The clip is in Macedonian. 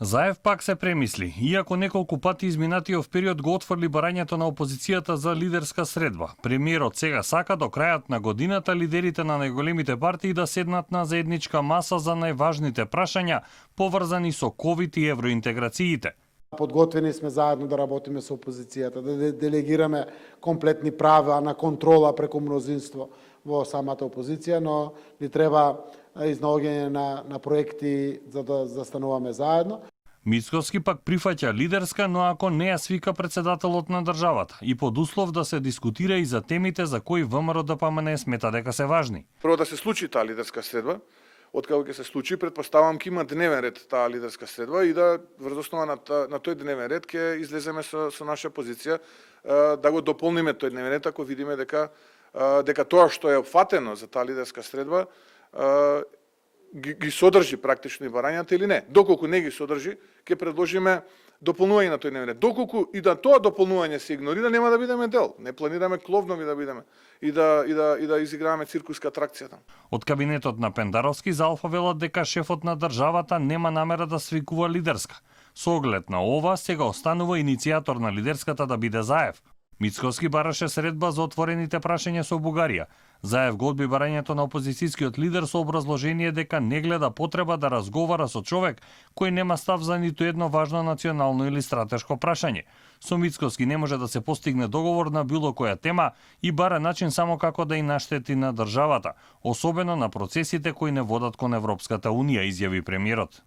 Заев пак се премисли, иако неколку пати изминатиот период го отфрли барањето на опозицијата за лидерска средба. Премиерот сега сака до крајот на годината лидерите на најголемите партии да седнат на заедничка маса за најважните прашања поврзани со ковид и евроинтеграциите. Подготвени сме заедно да работиме со опозицијата, да делегираме комплетни права на контрола преку мнозинство во самата опозиција, но ни треба изнаоѓање на проекти за да застануваме заедно. Мицкоски пак прифаќа лидерска, но ако не ја свика председателот на државата и под услов да се дискутира и за темите за кои ВМРО-ДПМН смета дека се важни. Прво да се случи таа лидерска средба, откако ќе се случи, предпоставам ќе има дневен ред таа лидерска средба и да врз основа на тој дневен ред ќе излеземе со наша позиција да го дополниме тој дневен ред ако видиме дека тоа што е опфатено за таа лидерска средба ги содржи практично и барањата или не. Доколку не ги содржи, ќе предложиме дополнување на тој дневен ред. Доколку и да тоа дополнување се игнорира, нема да бидеме дел. Не планираме кловнови да бидеме и да изиграваме циркуска атракција. Од кабинетот на Пендаровски за Алфа велат дека шефот на државата нема намера да свикува лидерска. Со оглед на ова, сега останува иницијатор на лидерската да биде Заев. Мицкоски бараше средба за отворените прашања со Бугарија. Заев го одби барањето на опозицијскиот лидер со образложение дека не гледа потреба да разговара со човек кој нема став за ниту едно важно национално или стратешко прашање. Со Мицкоски не може да се постигне договор на било која тема и бара начин само како да и наштети на државата, особено на процесите кои не водат кон Европската унија, изјави премиерот.